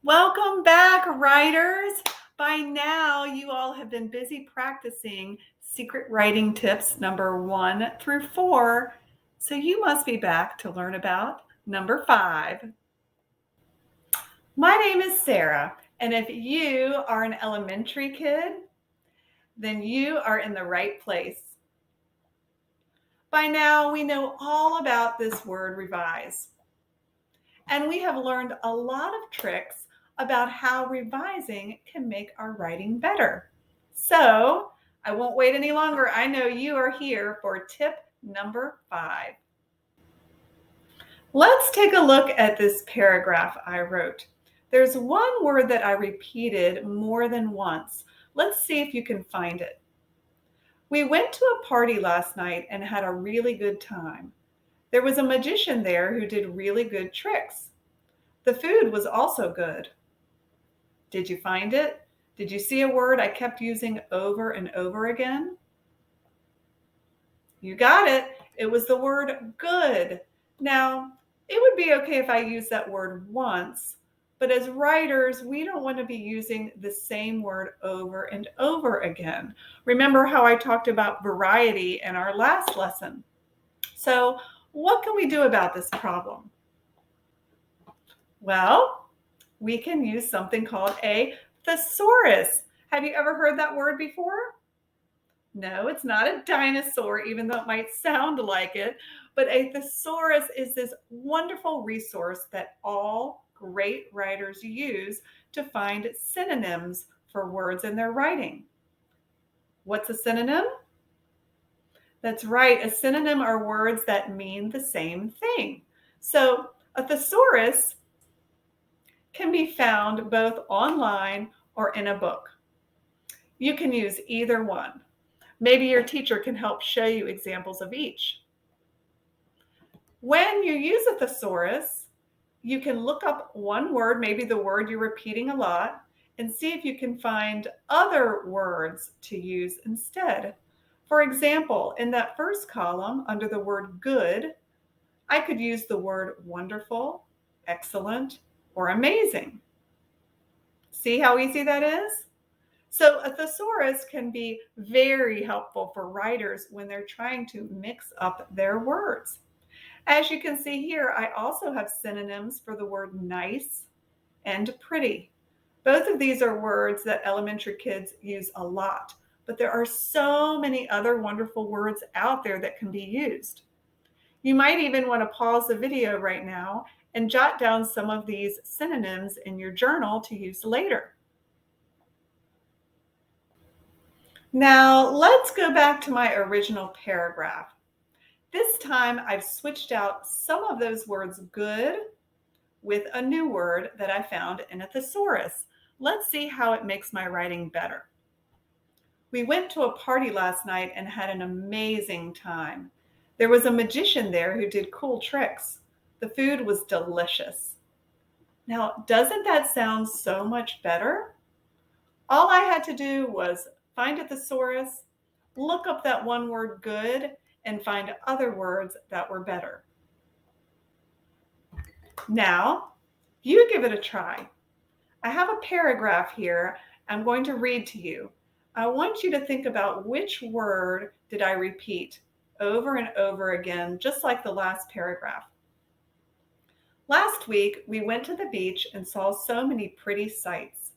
Welcome back, writers. By now, you all have been busy practicing secret writing tips number 1 through 4. So you must be back to learn about number 5. My name is Sarah, and if you are an elementary kid, then you are in the right place. By now, we know all about this word revise. And we have learned a lot of tricks about how revising can make our writing better. So I won't wait any longer. I know you are here for tip number 5. Let's take a look at this paragraph I wrote. There's one word that I repeated more than once. Let's see if you can find it. We went to a party last night and had a really good time. There was a magician there who did really good tricks. The food was also good. Did you find it? Did you see a word I kept using over and over again? You got it. It was the word good. Now, it would be okay if I used that word once, but as writers, we don't want to be using the same word over and over again. Remember how I talked about variety in our last lesson? So, what can we do about this problem? Well, we can use something called a thesaurus. Have you ever heard that word before? No, it's not a dinosaur, even though it might sound like it. But a thesaurus is this wonderful resource that all great writers use to find synonyms for words in their writing. What's a synonym? That's right. A synonym are words that mean the same thing. So a thesaurus can be found both online or in a book. You can use either one. Maybe your teacher can help show you examples of each. When you use a thesaurus, you can look up one word, maybe the word you're repeating a lot, and see if you can find other words to use instead. For example, in that first column under the word good, I could use the word wonderful, excellent, or amazing. See how easy that is? So a thesaurus can be very helpful for writers when they're trying to mix up their words. As you can see here, I also have synonyms for the word nice and pretty. Both of these are words that elementary kids use a lot, but there are so many other wonderful words out there that can be used. You might even want to pause the video right now and jot down some of these synonyms in your journal to use later. Now, let's go back to my original paragraph. This time, I've switched out some of those words good with a new word that I found in a thesaurus. Let's see how it makes my writing better. We went to a party last night and had an amazing time. There was a magician there who did cool tricks. The food was delicious. Now, doesn't that sound so much better? All I had to do was find a thesaurus, look up that one word good, and find other words that were better. Now, you give it a try. I have a paragraph here I'm going to read to you. I want you to think about which word did I repeat over and over again, just like the last paragraph. Last week, we went to the beach and saw so many pretty sights.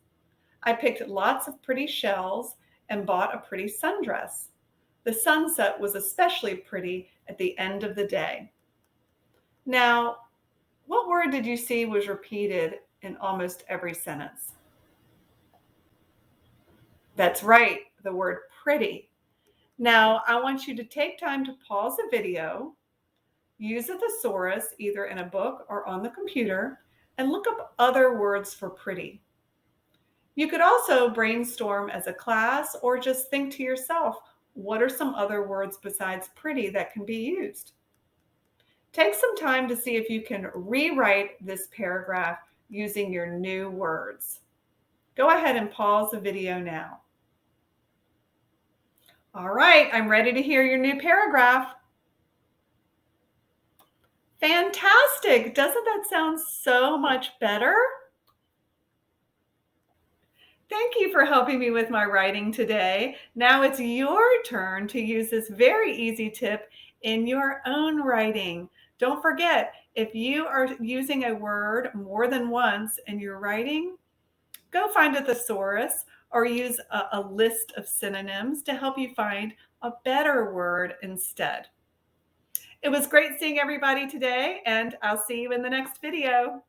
I picked lots of pretty shells and bought a pretty sundress. The sunset was especially pretty at the end of the day. Now, what word did you see was repeated in almost every sentence? That's right, the word pretty. Now, I want you to take time to pause the video, use a thesaurus either in a book or on the computer, and look up other words for pretty. You could also brainstorm as a class or just think to yourself, what are some other words besides pretty that can be used? Take some time to see if you can rewrite this paragraph using your new words. Go ahead and pause the video now. All right, I'm ready to hear your new paragraph. Fantastic! Doesn't that sound so much better? Thank you for helping me with my writing today. Now it's your turn to use this very easy tip in your own writing. Don't forget, if you are using a word more than once in your writing, go find a thesaurus or use a list of synonyms to help you find a better word instead. It was great seeing everybody today, and I'll see you in the next video.